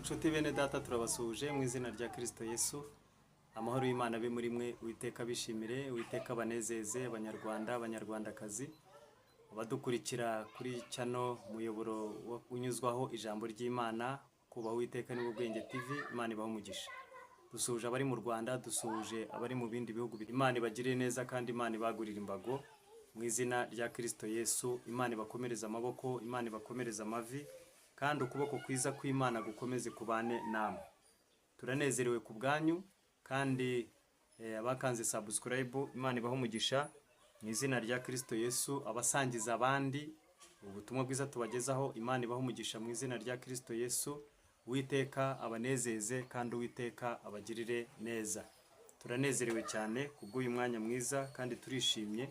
Inshuti bene data turabasuhuje mu izina rya Kristo Yesu. Amahoro y'Imana abe muri mwe, Uwiteka bishimire, Uwiteka banezeze, abanyarwanda, abanyarwandakazi. Abadukurikira kuri channel muyoboro unyuzwaho ijambo ry'Imana, kubaho Uwiteka ni Ubwenge TV, Imana ibaho umugisha. Dusuhuje abari mu Rwanda, dusuhuje abari mu bindi bihugu. Imana ibagirire neza kandi Imana ibagurira imbago. Mu izina rya Kristo Yesu, Imana ibakomereza amaboko, Imana ibakomereza amavi, kandi ukuboko kwiza kw'Imana gukomeze kubane namwe. Turanezerewe ku bwanyu kandi abakanze subscribe, Imana ibaho umugisha mu izina rya Kristo Yesu. Abasangiza abandi ubutumwa bwiza tubagezaho, Imana ibaho umugisha mu izina rya Kristo Yesu. Uwiteka abanezeze kandi Uwiteka abagirire neza. Turanezerewe cyane kubw'uyu mwanya mwiza kandi turishimye.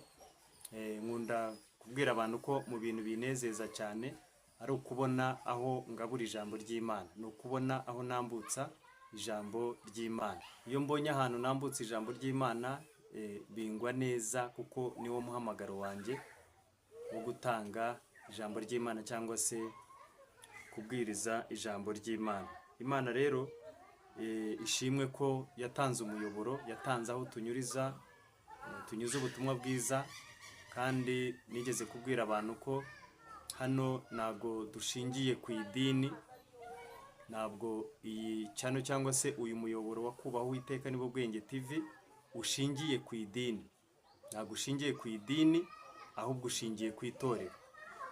Nkunda kubwira abantu ko mu bintu binezeza cyane ari ukubona aho ngabura ijambo ry'Imana, ni ukubona aho nambutsa ijambo ry'Imana. Iyo mbonye ahantu nambutsa ijambo ry'Imana bingwa neza, kuko niwo muhamagaro wanjye wo gutanga ijambo ry'Imana cyangwa se kubwiriza ijambo ry'Imana. Imana rero ishimwe ko yatanze umuyoboro, yatanze aho tunyuriza tunyuze ubutumwa bwiza, kandi nigeze kubwira abantu ko hano ntabwo dushingiye ku idini, ntabwo iyi channel cyangwa se uyu muyoboro wa kubaho Uwiteka ni Ubwenge TV ushingiye ku idini. Ntabwo ushingiye ku idini, ahubwo ushingiye ku itorero.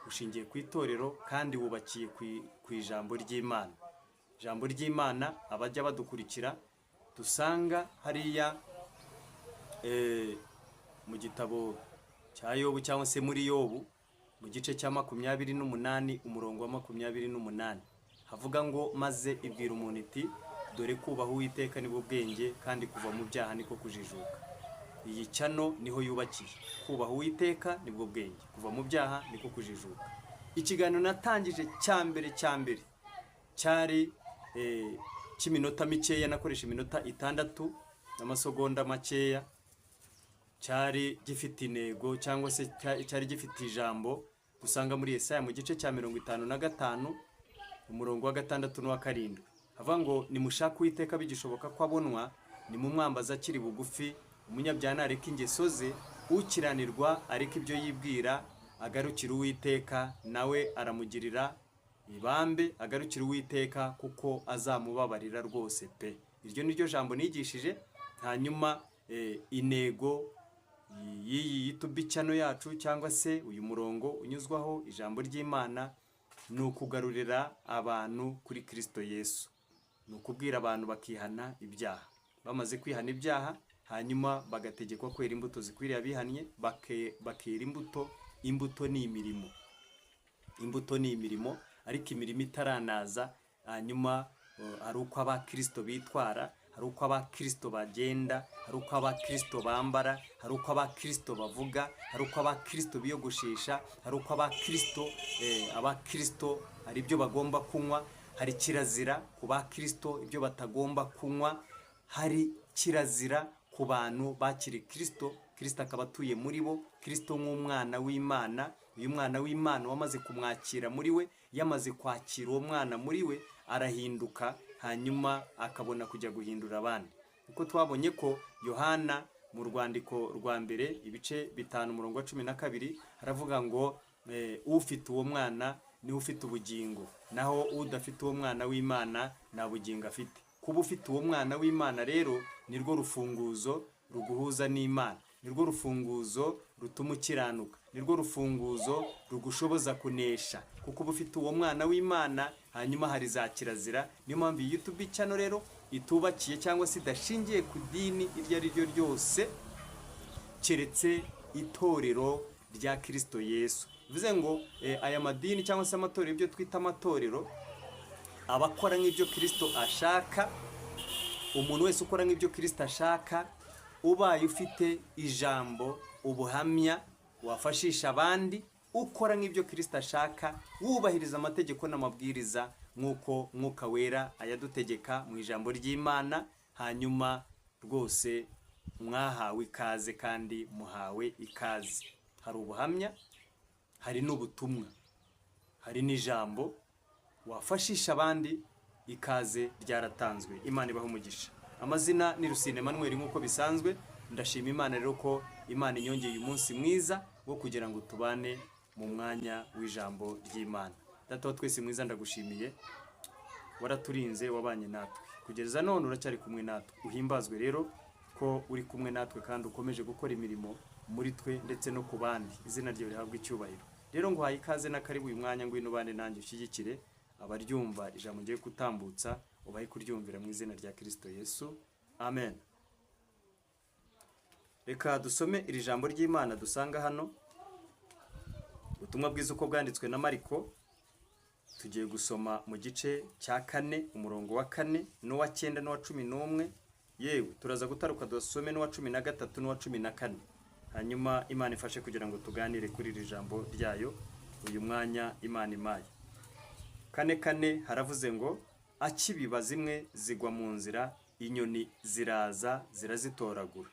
Ushingiye ku itorero kandi wubakiye ku ijambo ry'Imana. Ijambo ry'Imana abajya badukurikira dusanga hariya mu gitabo cya Yobu cyangwa se muri Yobu mu gice cya 28 umurongo wa 28 havuga ngo, maze ibwira umuntu iti dore kubaho Uwiteka ni bwenge kandi kuva mu byaha niko kujijuka. Iyi channel niho yubakiye, kubaho Uwiteka ni bwenge, kuva mu byaha niko kujijuka. Ikiganiro natangije cyambere cyari cy'iminota mikeya, nakoresha iminota 6 n'amasegonda makeya, cyari gifite intego cyangwa se cyari gifite ijambo dusanga muri Yesaya mu gice cya 55 umurongo wa 6 n'uwa 7. Havuga ngo, nimushaka Uwiteka bigishoboka ko abonwa, nimumwambaza akiri bugufi, umunyabyaha areka ingeso ze, ukiranirwa areka ibyo yibwira, agarukira Uwiteka nawe aramugirira ibambe, agarukira Uwiteka kuko azamubabarira rwose pe. Iryo niryo jambo nigishije. Hanyuma intego y'iyi YouTube channel yacu cyangwa se uyu murongo unyuzwaho ijambo ry'Imana ni ukugarurira abantu kuri Kristo Yesu, ni ukubwira abantu bakihana ibyaha. Bamaze kwihana ibyaha, hanyuma bagategekwa kwera imbuto zikwiriye abihannye, bakera imbuto. Imbuto ni imirimo, imbuto ni imirimo, ariko imirimo itaranaza. Hanyuma hari uko abakristo bitwara, hari uko abakristo bagenda, hari uko abakristo bambara, hari uko abakristo bavuga, hari uko abakristo biyogoshesha, hari uko abakristo hari ibyo bagomba kunywa, hari kirazira ku bakristo ibyo batagomba kunywa, hari kirazira ku bantu bakiri Kristo. Kristo akaba atuye muri bo, Kristo nk'umwana w'Imana. Uyu mwana w'Imana wamaze kumwakira muri we, yamaze kwakira uwo mwana muri we, arahinduka, hanyuma akabona kujya guhindura abandi. Uko twabonye ko Yohana mu rwandiko rwa mbere ibice 5 umurongo wa 12 aravuga ngo ufite uwo mwana ni ufite ubugingo, naho udafite uwo mwana w'Imana nta bugingo afite. Kuba ufite uwo mwana w'Imana rero nirwo rufunguzo ruguhuza n'Imana, nirwo rufunguzo rutuma ukiranuka, nirwo rufunguzo rugushoboza kunesha, kuko uba ufite uwo mwana w'Imana. Hanyuma hari za kirazira. Niyo mpamvu iyi YouTube channel rero itubakiye cyangwa se idashingiye ku dini iryo ari ryo ryose keretse itorero rya Kristo Yesu. Bivuze ngo aya madini cyangwa se amatorero, ibyo twita amatorero, abakora nk'ibyo Kristo ashaka. Umuntu wese ukora nk'ibyo Kristo ashaka, ubaye ufite ijambo, ubuhamya wafashisha abandi, ukora nk'ibyo Kristo ashaka, wubahiriza amategeko n'amabwiriza nk'uko Mwuka Wera ayadutegeka mu ijambo ry'Imana, hanyuma rwose mwahawe ikaze kandi muhawe ikaze. Hari ubuhamya, hari n'ubutumwa, hari n'ijambo wafashisha abandi ikaze ryaratanzwe. Imana ibaho umugisha. Amazina ni Rusine Emmanuel nk'uko bisanzwe. Ndashima Imana rero ko Imana inyongeye umunsi mwiza wo kugira ngo tubane mu mwanya w'ijambo ry'Imana. Data wa twese mwiza, ndagushimiye, waraturinze, wabanye natwe kugeza none, uracyari kumwe natwe. Uhimbazwe rero ko uri kumwe natwe kandi ukomeje gukora imirimo muri twe ndetse no ku bandi. Izina ryawe rihabwa icyubahiro. Rero nguhaye ikaze na karibu uyu mwanya, ngwino ubane nanjye ushyigikire abaryumva ijambo ngiye kutambutsa, ubahe kuryumvira mu izina rya Kristo Yesu, amen. Reka dusome iri jambo ry'Imana dusanga hano, ubutumwa bwiza uko bwanditswe na Mariko. Tugiye gusoma mu gice cya 4 umurongo wa 4 n'uwa 9 n'uwa 11, yewe turaza gutaruka dusome n'uwa 13 n'uwa 14. Hanyuma Imana ifashe kugira ngo tuganire kuri iri jambo ryayo uyu mwanya Imana imaye. 4:4 haravuze ngo, akibiba zimwe zigwa mu nzira, inyoni ziraza zirazitoragura.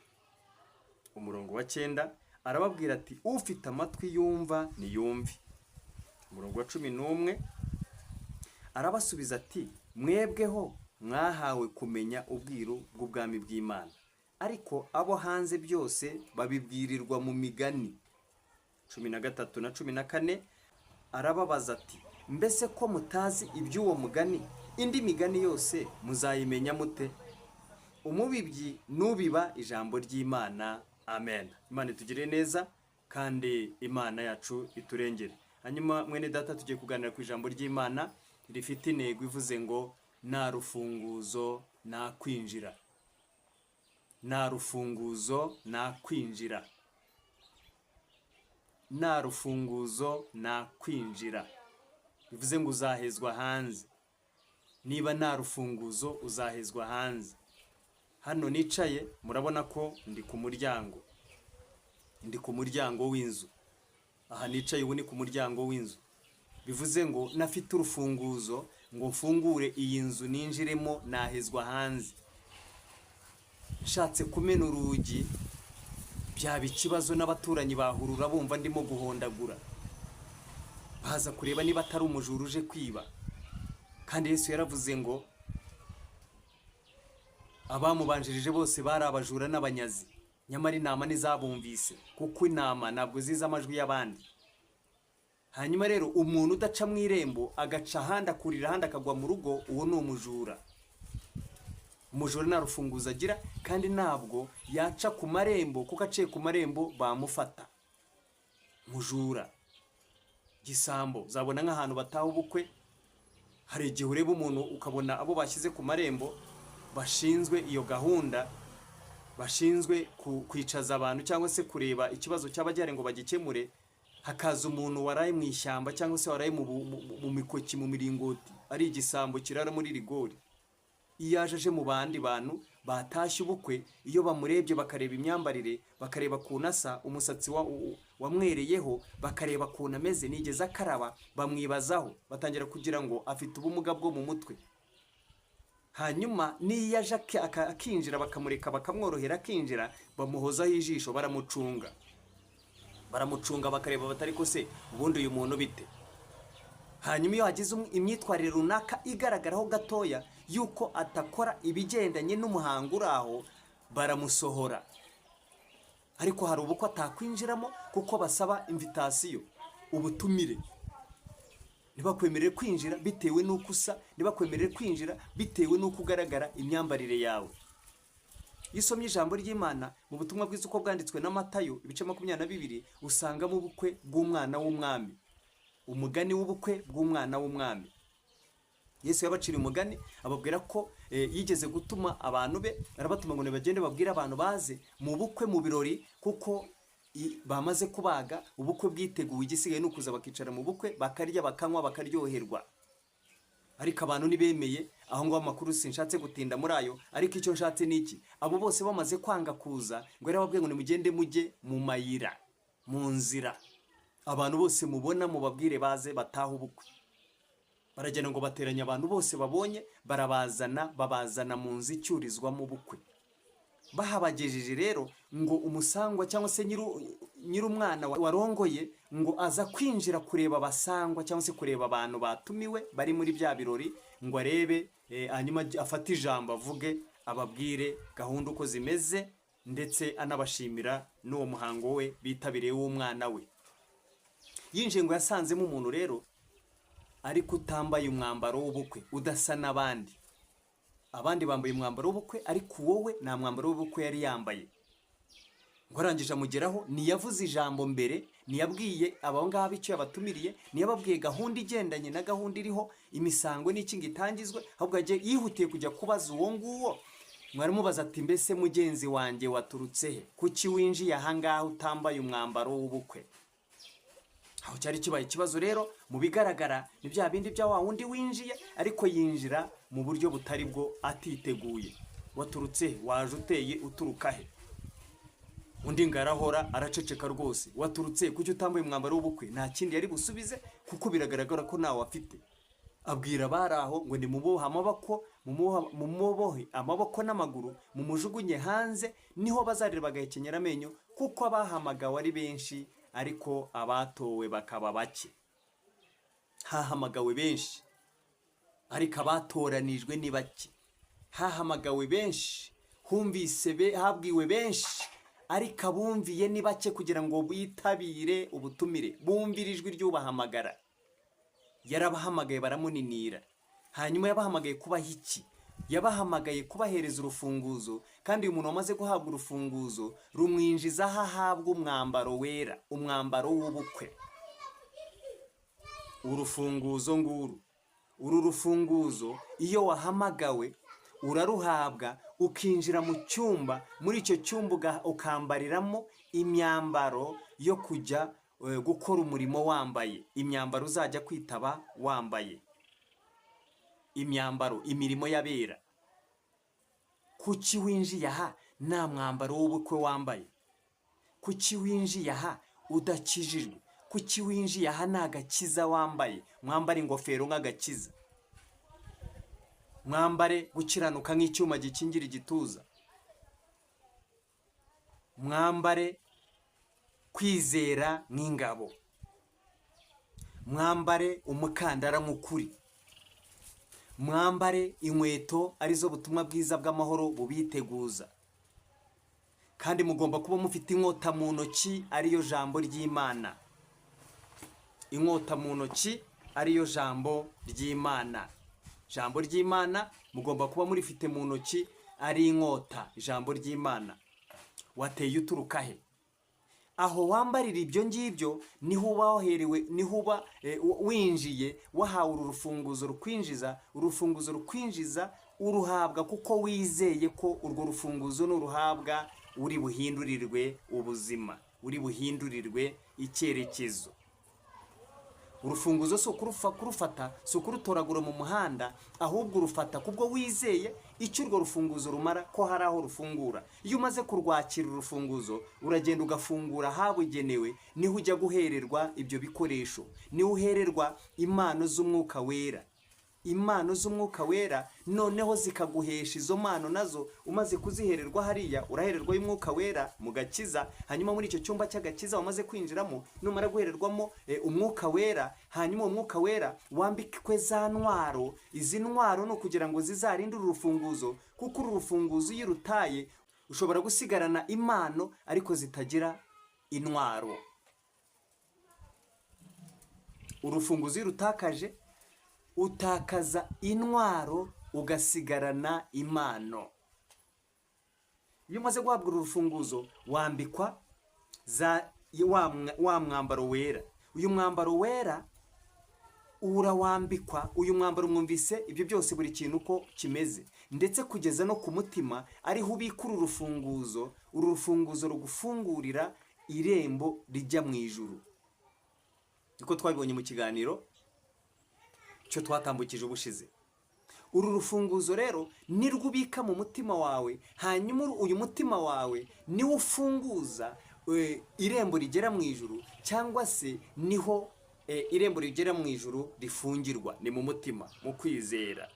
Umurongo wa 9 arababwira ati, ufite amatwi yumva niyumve. Umurongo wa 11 arabasubiza ati, mwebweho mwahawe kumenya ubwiru bw'ubwami bw'Imana, ariko abo hanze byose babibwirirwa mu migani. 13 na 14 arababaza ati, mbese ko mutazi iby'uwo mugani, indi migani yose muzayimenya mute? Umubibyi nubiba ijambo ry'Imana, amen. Imana itugire neza kandi Imana yacu iturengere. Hanyuma mwene data, tugiye kuganira ku ijambo ry'Imana rifite intego ivuze ngo, nta rufunguzo nta kwinjira. Nta rufunguzo nta kwinjira. Nta rufunguzo nta kwinjira. Bivuze ngo uzahezwa hanze. Niba nta rufunguzo uzahezwa hanze. Hano nicaye murabona ko ndi ku muryango. Ndi ku muryango w'inzu. Aha nicaye ubu ni ku muryango w'inzu. Bivuze ngo nafite urufunguzo ngo mfungure iyi nzu ninjiremo, nahezwa hanze. Nshatse kumena urugi byaba ikibazo, n'abaturanyi bahurura bumva ndimo guhondagura, baza kureba niba atari umujura uje kwiba. Kandi Yesu yaravuze ngo abamubanjirije bose bari abajura n'abanyazi, nyamara inama ntizabumvise, kuko inama ntabwo ziza amajwi y'abandi. Hanyuma rero umuntu udaca mu irembo agaca ahandi, akurira ahandi akagwa mu rugo, uwo ni umujura. Umujura nta rufunguzo agira, kandi ntabwo yaca ku marembo, kuko aciye ku marembo bamufata. Mujura, gisambo. Uzabona nk'ahantu bataha ubukwe, hari igihe ureba umuntu ukabona abo bashyize ku marembo bashinzwe iyo gahunda, bashinzwe kwicaza abantu cyangwa se kureba ikibazo cy'abajyare ngo bagikemure. Hakaza umuntu waraye mu ishyamba cyangwa se waraye mu mikoki, mu miringoti, ari igisambo kirara muri rigori. Iyo aje mu bandi bantu batashye ubukwe, iyo bamurebye bakareba imyambarire, bakareba kuntu asa, umusatsi wamwereyeho, bakareba kuntu ameze, nigeze akaraba, bamwibazaho, batangira kugira ngo afite ubumuga bwo mu mutwe. Hanyuma niyo aje akinjira, bakamureka bakamworohera akinjira, bamuhozaho ijisho, baramucunga bakareba batari ko se ubundi uyu muntu bite. Hanyuma iyo hagize imyitwarire runaka igaragaraho gatoya yuko atakora ibigendanye n'umuhango uraho, baramusohora. Ariko hari ubukwe atakwinjiramo kuko basaba invitation, ubutumire. Ntibakwemerere kwinjira bitewe n'uko usa, ntibakwemerere kwinjira bitewe n'uko ugaragara imyambarire yawe. Iyo usomye ijambo ry'Imana mu butumwa bwiza uko bwanditswe na Matayo ibice 22, usangamo ubukwe bw'umwana w'umwami, umugani w'ubukwe bw'umwana w'umwami. Yesu yabaciriye umugani, ababwira ko yigeze gutuma abantu be, arabatuma ngo bagende babwire abantu baze mu bukwe, mu birori, kuko bamaze kubaga, ubukwe bwiteguye, igisigaye nukuza bakicara mu bukwe, bakarya bakanywa bakaryoherwa. Ariko abantu ntibemeye. Aho ngaho amakuru sinshatse gutinda muri ayo, ariko icyo nshatse niki, abo bose bamaze kwanga kuza, ngo yarababwiye ngo nimugende mujye mu mayira, mu nzira, abantu bose mubona mubabwire baze bataha ubukwe. Baragenda ngo bateranya abantu bose babonye, babazana mu nzu icyurizwamo ubukwe. Bahabagejeje rero ngo umusangwa cyangwa se nyir'umwana warongoye ngo aza kwinjira kureba abasangwa cyangwa se kureba abantu batumiwe bari muri bya birori, ngo arebe hanyuma afate ijambo avuge, ababwire gahunda uko zimeze, ndetse anabashimira n'uwo muhango we bitabiriye w'umwana we. Yinjiye ngo yasanzemo umuntu rero ariko utambaye umwambaro w'ubukwe, udasa n'abandi. Abandi bambaye umwambaro w'ubukwe ariko wowe nta mwambaro w'ubukwe yari yambaye. Ngo arangije amugeraho, ntiyavuze ijambo mbere, ntiyabwiye abo ngabo icyo yabatumiriye, ntiyababwiye gahunda igendanye na gahunda iriho imisango n'iki ngo itangizwe, ahubwo yihutiye kujya kubaza uwo nguwo. Mwaramubaza ati mbese mugenzi wanjye waturutse he? Kuki winjiye ahangaha utambaye umwambaro w'ubukwe? Aho cyari kibaye ikibazo rero. Mu bigaragara ni bya bindi bya wa wundi winjiye ariko yinjira mu buryo butari bwo, atiteguye. Waturutse he? Waje uteye uturuka he? Undi ngarahora araceceka rwose. Waturutse kuki utambaye umwambaro w'ubukwe? Nta kindi yari busubize kuko biragaragara ko nawe afite. Abwira baraho ngo ni mubohe amaboko, mumubohe amaboko n'amaguru, mumujugunye hanze, niho bazarira bagahekenyera amenyo, kuko abahamagawe ari benshi ariko abatowe bakaba bake. Hahamagawe benshi ariko abatoranijwe ni bake. Hahamagawe benshi, habwiwe benshi ariko abumviye ni bake kugira ngo bitabire ubutumire, bumvire ijwi ry'ubahamagara. Yarabahamagaye baramuninira. Hanyuma yabahamagaye kubaha iki? Yabahamagaye kubahereza urufunguzo, kandi uyu muntu wamaze guhabwa urufunguzo rumwinjiza aho ahabwa umwambaro wera, umwambaro w'ubukwe. Urufunguzo nguru. Uru rufunguzo iyo wahamagawe uraruhabwa, ukinjira mu cyumba. Muri icyo cyumba ukambariramo imyambaro yo kujya gukora umurimo wambaye, imyambaro uzajya kwitaba wambaye, imyambaro, imirimo y'abera. Kuki winjiye aha nta mwambaro w'ubukwe wambaye? Kuki winjiye aha udakijijwe? Kuki winjiye aha nta gakiza wambaye? Mwambare ingofero nk'agakiza, mwambare gukiranuka nk'icyuma gikingira igituza, mwambare kwizera nk'ingabo, mwambare umukandara nk'ukuri, mwambare inkweto arizo butumwa bwiza bw'amahoro bubiteguza. Kandi mugomba kuba mufite inkota mu ntoki ariyo jambo ry'Imana. Inkota mu ntoki ariyo jambo ry'Imana. Jambo ry'Imana mugomba kuba murifite mu ntoki ari inkota, ijambo ry'Imana. Wateye uturuka he? Aho wambarira ibyo ngibyo niho waherewe, niho uba winjiye, wahawe urufunguzo rukwinjiza. Urufunguzo rukwinjiza uruhabwa kuko wizeye ko urwo rufunguzo n'uruhabwa uri buhindurirwe ubuzima, uri buhindurirwe icyerekezo. Urufunguzo si kurufata, si ukurutoragura mu muhanda, ahubwo urufata kubwo wizeye icyo urwo rufunguzo rumara, ko hari aho rufungura. Iyo umaze kurwakira urufunguzo uragenda ugafungura ahabugenewe, niho ujya guhererwa ibyo bikoresho, niho uhererwa impano z'umwuka wera. Impano z'umwuka wera noneho zikaguhesha izo mpano nazo. Umaze kuzihererwa hariya urahererwa y'umwuka wera mu gakiza. Hanyuma muri icyo cyumba cy'agakiza wamaze kwinjiramo, numara guhererwamo umwuka wera, hanyuma umwuka wera wambikwe za ntwaro. Izi ntwaro no kugira ngo zizarinde urufunguzo, kuko uru rufunguzo iyo rutaye ushobora gusigarana impano ariko zitagira intwaro. Urufunguzo iyo rutakaje utakaza intwaro ugasigarana impano. Iyo umaze guhabwa urufunguzo wambikwa wa mwambaro wera. Uyu mwambaro wera urawambikwa. Uyu mwambaro mwumvise ibyo byose buri kintu uko kimeze, ndetse kugeza no ku mutima ariho ubika uru rufunguzo. Uru rufunguzo rugufungurira irembo rijya mu ijuru. Niko twabibonye mu kiganiro cyo twatambukije ubushize. Uru rufunguzo rero nirwo ubika mu mutima wawe, hanyuma uyu mutima wawe niwo ufunguza irembo rigera mu ijuru, cyangwa se niho irembo rigera mu ijuru rifungirwa. Ni mu mutima, mu kwizera.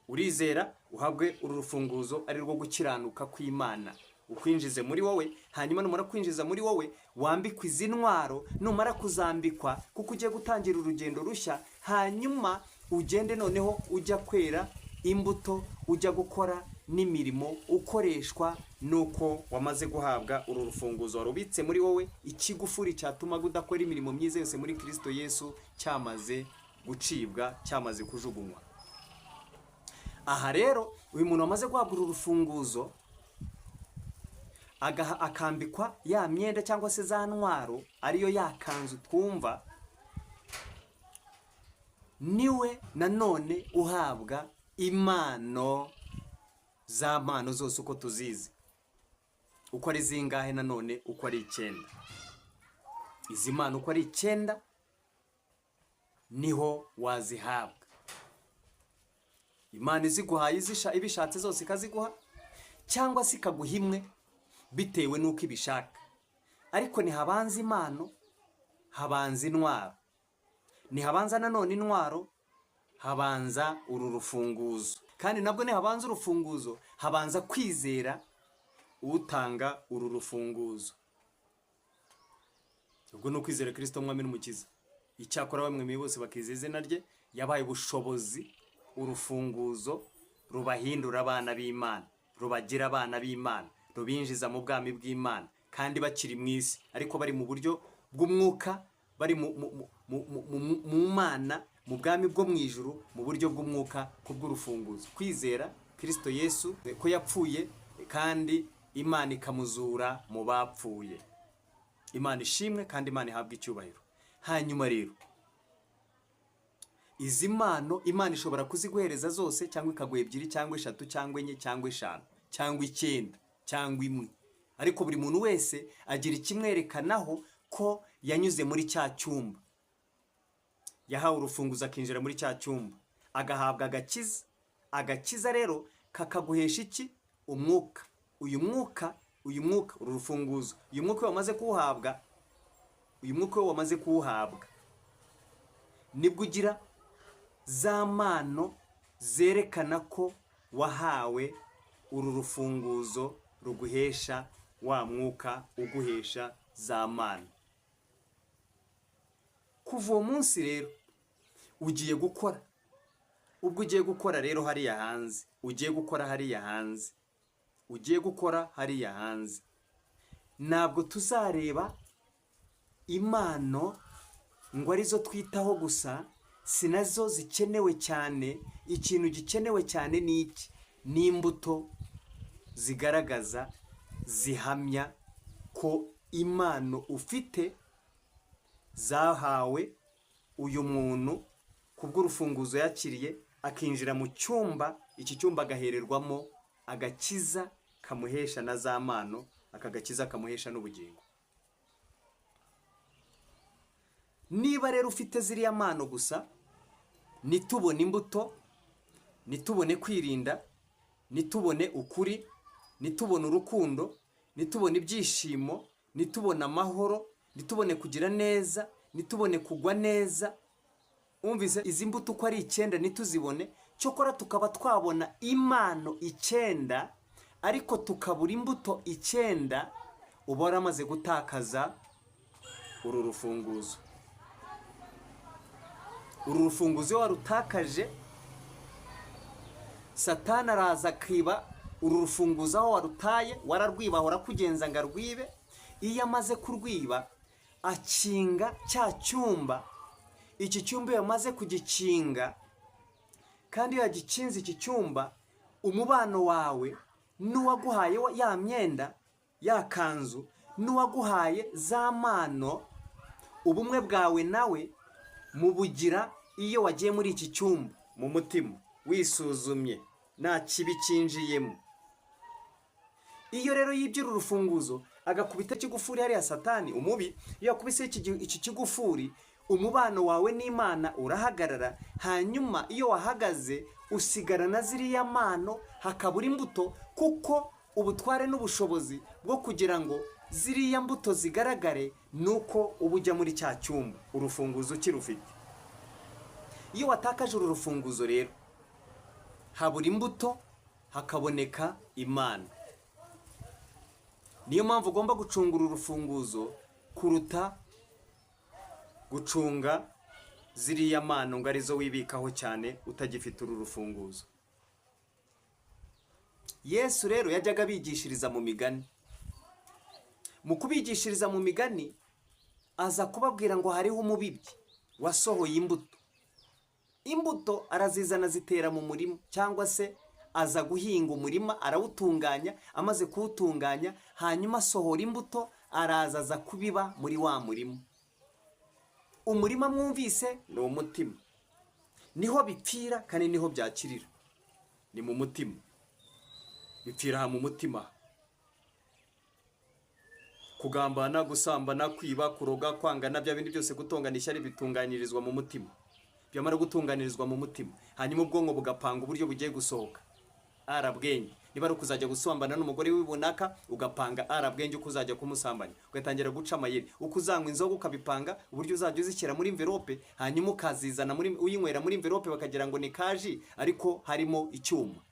Urizera uhabwe uru rufunguzo ari rwo gukiranuka kw'Imana, ukwinjize muri wowe. Hanyuma numara kwinjiza muri wowe wambikwa izi ntwaro. Numara kuzambikwa, kuko ugiye gutangira urugendo rushya, hanyuma ugende noneho ujya kwera imbuto, ujya gukora n'imirimo ukoreshwa nuko wamaze guhabwa uru rufunguzo warubitse muri wowe. Ikigufuri cyatuma udakora imirimo myiza yose muri Kristo Yesu cyamaze gucibwa, cyamaze kujugunywa. Aha rero uyu muntu wamaze guhabwa uru rufunguzo akambikwa ya myenda cyangwa se za ntwaro, ariyo yakanzu twumva, niwe nanone uhabwa impano za mpano zose uko tuzizi. Uko ari zingahe? Nanone uko ari 9. Izi mpano uko ari 9 niho wazihabwa. Imana iziguhaye ibishatse zose ikaziguha, cyangwa se ikaguha imwe bitewe n'uko ibishaka. Ariko ntihabanza impano, habanza intwaro. Ntihabanza nanone intwaro, habanza uru rufunguzo. Kandi nabwo ntihabanza urufunguzo, habanza kwizera utanga uru rufunguzo. Ubwo ni ukwizera Kristo Mwami n'Umukiza. Icyakora bamwe bose bakiza izina rye, yabaye ubushobozi, urufunguzo rubahindura abana b'Imana, rubagira abana b'Imana, rubinjiza mu bwami bw'Imana, kandi bakiri mu isi ariko bari mu buryo bw'umwuka, bari mu Mana, mu bwami bwo mu ijuru, mu buryo bw'umwuka kubw'urufunguzo. Kwizera Kristo Yesu ko yapfuye kandi Imana ikamuzura mu bapfuye. Imana ishimwe kandi Imana ihabwa icyubahiro. Hanyuma rero izi mpano Imana ishobora kuziguhereza zose, cyangwa ikaguha 2 cyangwa 3 cyangwa 4 cyangwa 5 cyangwa 9 cyangwa 1. Ariko buri muntu wese agira ikimwerekanaho ko yanyuze muri cya cyumba, yahawe urufunguzo akinjira muri cya cyumba, agahabwa agakiza. Agakiza rero kakaguhesha iki? Umwuka. Uyu mwuka uru rufunguzo, uyu mwuka wamaze kuwuhabwa, nibwo ugira za mpano zerekana ko wahawe uru rufunguzo ruguhesha wa mwuka uguhesha za mpano. Kuva uwo munsi rero ugiye gukora. Ubwo ugiye gukora rero hariya hanze, ugiye gukora hariya hanze, ntabwo tuzareba impano ngo arizo twitaho gusa, sinazo zikenewe cyane. Ikintu gikenewe cyane ni iki? Ni imbuto zigaragaza, zihamya ko impano ufite zahawe uyu muntu kubw'urufunguzo yakiriye, akinjira mu cyumba. Iki cyumba agahererwamo agakiza kamuhesha na za mpano, akagakiza kamuhesha n'ubugingo. Niba rero ufite ziriya mpano gusa, nitubone imbuto, nitubone kwirinda, nitubone ukuri, nitubone urukundo, nitubone ibyishimo, nitubone amahoro, nitubone kugira neza, nitubone kugwa neza. Umvise izi mbuto uko ari 9 nituzibone, cyokora tukaba twabona impano 9 ariko tukabura imbuto 9, uba waramaze gutakaza uru rufunguzo. Uru rufunguzo warutakaje, Satani araza akiba uru rufunguzo aho warutaye, wararwiba, ahora kugenza ngo arwibe. Iyo amaze kurwiba akinga cya cyumba. Iki cyumba yamaze kugikinga, kandi yagikinze iki cyumba, umubano wawe n'uwaguhaye ya myenda, ya kanzu, n'uwaguhaye za mpano, ubumwe bwawe nawe mubugira iyo wagiye muri iki cyumba mu mutima wisuzumye nta kibi cyinjiyemo. Iyo rero yibyira urufunguzo agakubita ikigufuri hariya Satani umubi, iyo akubise iki kigufuri, umubano wawe n'Imana urahagarara. Hanyuma iyo wahagaze usigarana ziriya mpano, hakabura imbuto, kuko ubutware n'ubushobozi bwo kugira ngo ziriya mbuto zigaragare nuko uba ujya muri cya cyumba urufunguzo ukirufite. Iyo watakaje uru rufunguzo rero, habura imbuto, hakaboneka Imana. Niyo mpamvu ugomba gucunga uru rufunguzo kuruta gucunga ziriya mpano ngo arizo wibikaho cyane utagifite uru rufunguzo. Yesu rero yajyaga abigishiriza mu migani. Mu kubigishiriza mu migani aza kubabwira ngo hariho umubibyi wasohoye imbuto. Imbuto arazizana zitera mu murima, cyangwa se aza guhinga umurima arawutunganya, amaze kuwutunganya hanyuma asohora imbuto, araza aza kubiba muri wa murima. Umurima mwumvise ni umutima, niho bipfira kandi niho byakirira, ni mu mutima. Bipfira mu mutima. Kugambana, gusambana, kwiba, kuroga, kwangana, bya bindi byose gutongana ishyari bitunganirizwa mu mutima. Byamara gutunganirizwa mu mutima, hanyuma ubwonko bugapanga uburyo bugiye gusohoka. Arabwenge, niba ari ukuzajya gusambana n'umugore w'ibunaka, ugapanga arabwenge uko uzajya kumusambanya, ugatangira guca amayeri. Uko uzanywa inzoga ukabipanga uburyo uzajya uzishyira muri envelope, hanyuma ukazizana uyinywera muri envelope bakagira ngo ni kaji ariko harimo icyuma.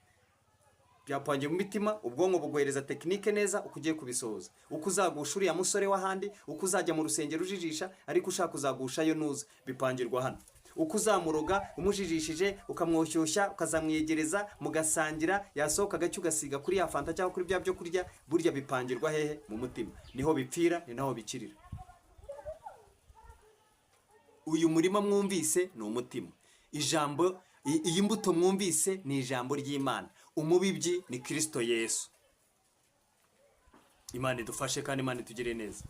Byapangiye mu mitima, ubwonko buguhereza tekinike neza uko ugiye kubisohoza. Uko uzagusha uriya musore w'ahandi, uko uzajya mu rusengero ujijisha ariko ushaka kuzagushayo nuza, bipangirwa hano. Uko uzamuroga umujijishije ukamwoshyushya ukazamwegereza mugasangira, yasohoka agacyo ugasiga kuri ya fanta cyangwa kuri bya byo kurya, burya bipangirwa hehe? Mu mutima. Niho bipfira, ni naho bikirira. Uyu murima mwumvise ni umutima. Ijambo, iyi mbuto mwumvise ni ijambo ry'Imana. Umubibyi ni Kristo Yesu. Imana idufashe kandi Imana itugire neza.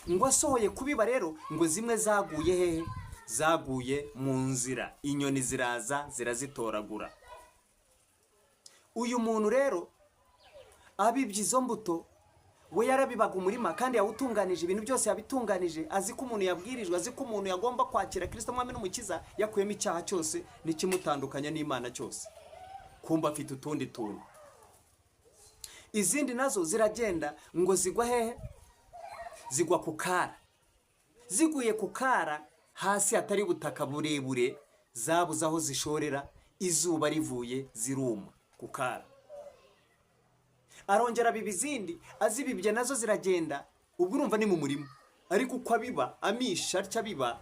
Ngo asohoye kubiba rero, ngo zimwe zaguye hehe? Zaguye mu nzira, inyoni ziraza zirazitoragura. Uyu muntu rero abibye izo mbuto, we yarabibaga umurima kandi yawutunganije, ibintu byose yabitunganije, azi ko umuntu yabwirijwe, azi ko umuntu yagomba kwakira Kristo mwami n'umukiza, yakuyemo icyaha cyose n'ikimutandukanya n'Imana cyose. Kumba afite utundi tuntu. Izindi nazo ziragenda ngo zigwa hehe? Zigwa ku kara. Ziguye ku kara, hasi hatari ubutaka burebure, zabuze aho zishorera, izuba rivuye ziruma ku kara. Arongera abiba izindi, azibibye nazo ziragenda, ubwo urumva ni mu murima. Ariko uko abiba, amisha atya abiba,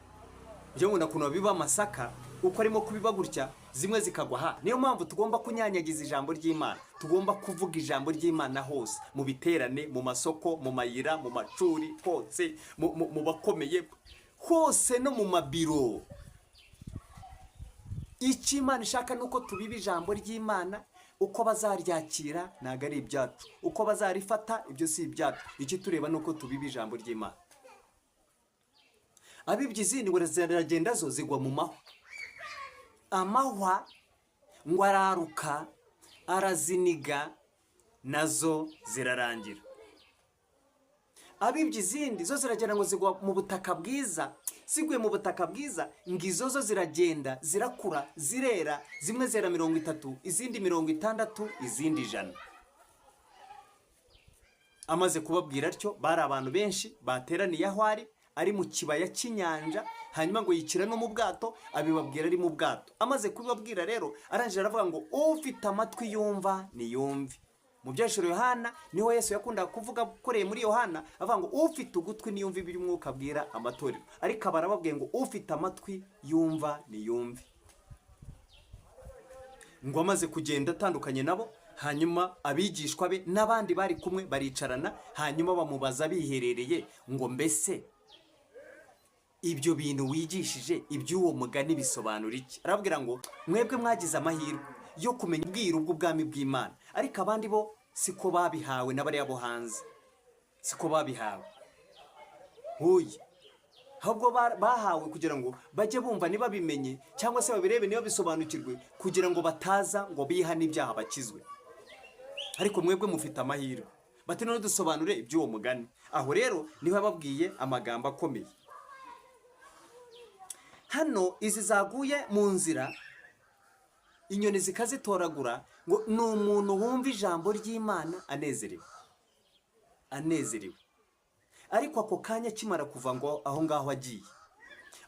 ujya ngo nakuno biba amasaka, uko arimo kubiba gutya, zimwe zikagwa ha. Niyo mpamvu tugomba kunyanyagiza ijambo ry'Imana, tugomba kuvuga ijambo ry'Imana hose, mu biterane, mu masoko, mu mayira, mu macuri, hose, mu bakomeye, hose no mu mabiro. Icyo Imana ishaka nuko tubiba ijambo ry'Imana, uko bazaryakira ntago ari ibyacu, uko bazarifata ibyo si ibyacu. Icyo tureba nuko tubiba ijambo ry'Imana. Abibye izindi ngo ziragenda zo zigwa mu mahwa. Amahwa ngo araruka, araziniga, nazo zirarangira. Abibye izindi zo ziragenda ngo zigwa mu butaka bwiza. Ziguye mu butaka bwiza, ngo izo zo ziragenda zirakura, zirera, zimwe zera 30, izindi 60, izindi 100. Amaze kubabwira atyo, bari abantu benshi bateraniye aho ari mu kibaya cy'inyanja, hanyuma ngo yikira no mu bwato, abibabwira ari mu bwato. Amaze kubibabwira rero, arangije aravuga ngo ufite amatwi yumva niyumve. Mu byashiro Yohana niho Yesu yakundaga kuvuga, koreye muri Yohana avuga ngo ufite ugutwi niyumve ibiri umwuka abwira amatorero. Ariko barababwiye ngo ufite amatwi yumva niyumve. Ngo amaze kugenda atandukanye nabo, hanyuma abigishwa be n'abandi bari kumwe baricarana, hanyuma bamubaza biherereye ngo mbese ibyo bintu wigishije iby'uwo mugani bisobanura iki? Arababwira ngo mwebwe mwagize amahirwe yo kumenya ubwiru bw'ubwami bw'Imana, ariko abandi bo siko babihawe n'abari abo hanze, siko babihawe. Huye ahubwo bahawe kugira ngo bajye bumva niba bimenye, cyangwa se babirebe niba bisobanukirwe, kugira ngo bataza ngo bihane ibyaha bakizwe. Ariko mwebwe mufite amahirwe. Bati none dusobanure iby'uwo mugani. Aho rero niho yababwiye amagambo akomeye. Hano izi zaguye mu nzira, inyoni zikazitoragura, ngo ni umuntu wumva ijambo ry'Imana anezerewe. Anezerewe. Ariko ako kanya kimara kuva ngo aho ngaho agiye,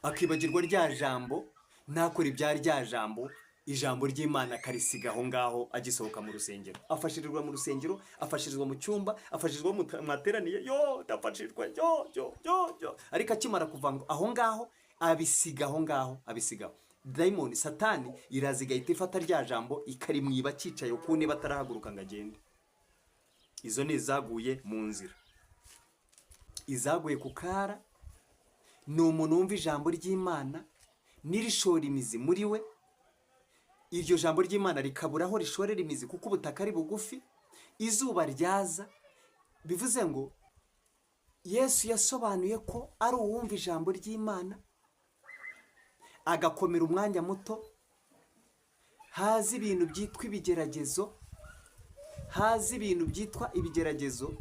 akibagirwa rya jambo, ntakora ibya rya jambo, ijambo ry'Imana akarisiga aho ngaho agisohoka mu rusengero. Afashirirwa mu rusengero, afashirizwa mu cyumba, afashirizwa mu materaniye, yo ndafashirwa, yo. Ariko akimara kuva ngo aho ngaho, abisiga aho ngaho, abisigaho. Dayimoni satani iraza igahita ifata rya jambo ikarimwiba cyicaye ku niba atarahaguruka ngo agende. Izo ni izaguye mu nzira. Izaguye ku kara ni umuntu wumva ijambo ry'Imana nirishora imizi muri we, iryo jambo ry'Imana rikabura aho rishorera imizi kuko ubutaka ari bugufi, izuba ryaza. Bivuze ngo Yesu yasobanuye ko ari uwumva ijambo ry'Imana agakomera umwanya muto, haza ibintu byitwa ibigeragezo, haza ibintu byitwa ibigeragezo,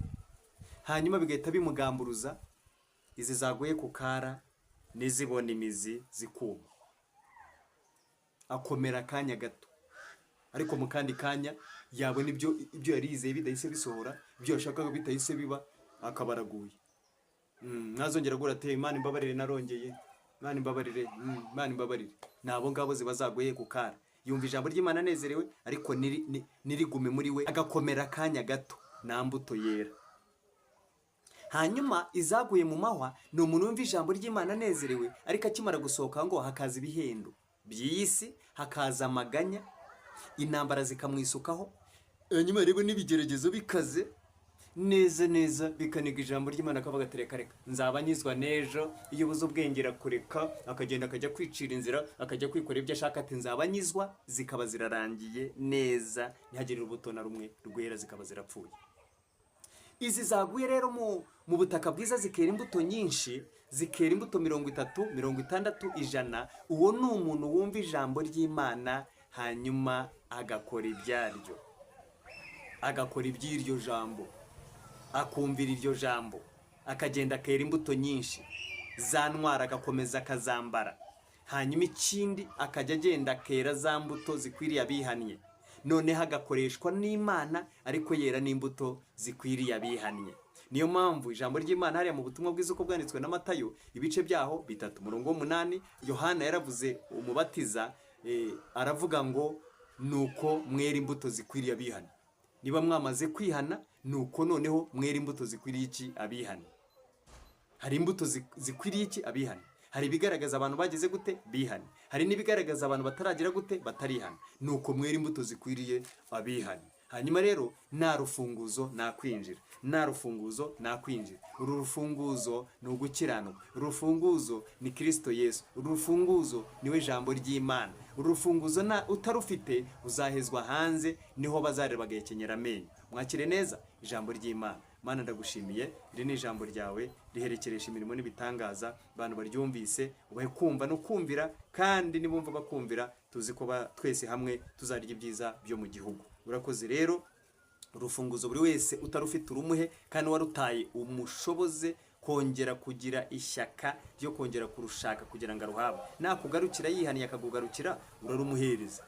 hanyuma bigahita bimugamburuza. Izi zaguye ku kara nizibona imizi zikuma, akomera akanya gato, ariko mu kandi kanya yabona ibyo yari yizeye bidahise bisohora, ibyo yashakaga bitahise biba, akabaraguye. Mwazongera gura ate Imana imbabarire narongeye, Imana imbabarire, Imana imbabarire. Nabo ngabo ziba zaguye ku kara. Yumva ijambo ry'Imana anezerewe, ariko nirigume muri we, agakomera akanya gato, nta mbuto yera. Hanyuma izaguye mu mahwa ni umuntu wumva ijambo ry'Imana anezerewe, ariko akimara gusohoka ngo hakaza ibihendo by'isi, hakaza amaganya, intambara zikamwisukaho, hanyuma rero n'ibigeragezo bikaze neza bikaniga ijambo ry'Imana, akavuga ati reka nzaba nyizwa n'ejo. Iyo ubuze ubwenge kureka akagenda akajya kwicira inzira, akajya kwikorera ibyo ashaka, ati nzaba nyizwa, zikaba zirarangiye neza, ntihagire urubuto na rumwe rwera, zikaba zirapfuye. Izi zaguye rero mu butaka bwiza zikera imbuto nyinshi, zikera imbuto 30, 60, 100. Uwo ni umuntu wumva ijambo ry'Imana hanyuma agakora ibyaryo, agakora iby'iryo jambo, akumvira iryo jambo, akagenda akera imbuto nyinshi, za ntwara agakomeza akazambara. Hanyuma ikindi akajya agenda akera za mbuto zikwiriye abihannye, noneho agakoreshwa n'Imana, ariko yera n'imbuto zikwiriye abihannye. Niyo mpamvu ijambo ry'Imana hariya mu butumwa bwiza uko bwanditswe na Matayo ibice byaho 3:8, Yohana yaravuze umubatiza, aravuga ngo nuko mwera imbuto zikwiriye abihana. Niba mwamaze kwihana, nuko noneho mwera imbuto zikwiriye iki? Abihana. Hari imbuto zikwiriye iki? Abihana. Hari ibigaragaza abantu bageze gute? Bihana. Hari n'ibigaragaza abantu bataragira gute? Batarihana. Nuko mwera imbuto zikwiriye abihana. Hanyuma rero nta rufunguzo nakwinjira, nta rufunguzo nakwinjira. Uru rufunguzo ni ugukiranuka, uru rufunguzo ni Kristo Yesu, uru rufunguzo niwe jambo ry'Imana. Uru rufunguzo utarufite uzahezwa hanze, niho bazareba bagakenyera amenyo. Mwakire neza ijambo ry'Imana. Mana ndagushimiye, iri ni ijambo ryawe riherekeresha imirimo n'ibitangaza, abantu baryumvise ubahe kumva no kumvira, kandi nibumva bakumvira tuzi ko twese hamwe tuzarya ibyiza byo mu gihugu. Urakoze rero, urufunguzo buri wese utarufite urumuhe, kandi warutaye umushoboze kongera kugira ishyaka ryo kongera kurushaka kugira ngo aruhabwe. Nakugarukira yihaniye akagugarukira, urarumuhereza.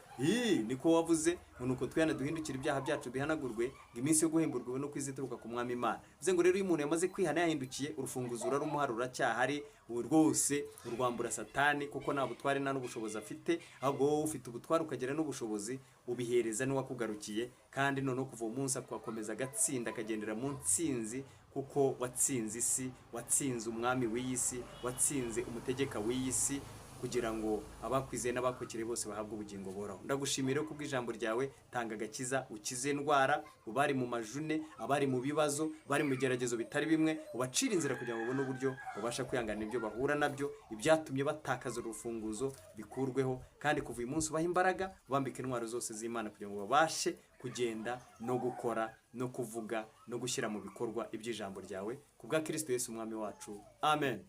Niko wavuze ngo nuko twihana duhindukira ibyaha byacu bihanagurwe, ngo iminsi yo guhemburwa no kwizituruka ku Mwami Imana. Bivuze ngo rero iyo umuntu yamaze kwihana yahindukiye, urufunguzo urarumuha, ruracyahari rwose, urwambura satani, kuko nta butware nta n'ubushobozi afite, ahubwo wowe ufite ubutware ukagira n'ubushobozi, ubihereza n'uwakugarukiye. Kandi noneho kuva uwo munsi akakomeza agatsinda, akagendera mu ntsinzi, kuko watsinze isi, watsinze umwami w'iyi si, watsinze umutegeka w'iyi si, kugira ngo abakwizeye n'abakukire bose bahabwe ubugingo buhoraho. Ndagushimira ko bw'ijambo ryawe, tanga agakiza, ukize indwara, ubari mu majune, abari mu bibazo, bari mu geragezo bitari bimwe, ubacira inzira kugira ngo babone uburyo babasha kwihangana ibyo bahura nabyo, ibyatumye batakaza urufunguzo bikurweho, kandi kuva uyu munsi ubaha imbaraga, bambika intwaro zose z'Imana kugira ngo babashe kugenda no gukora no kuvuga no gushyira mu bikorwa iby'ijambo ryawe, kubwa Kristo Yesu umwami wacu. Amen.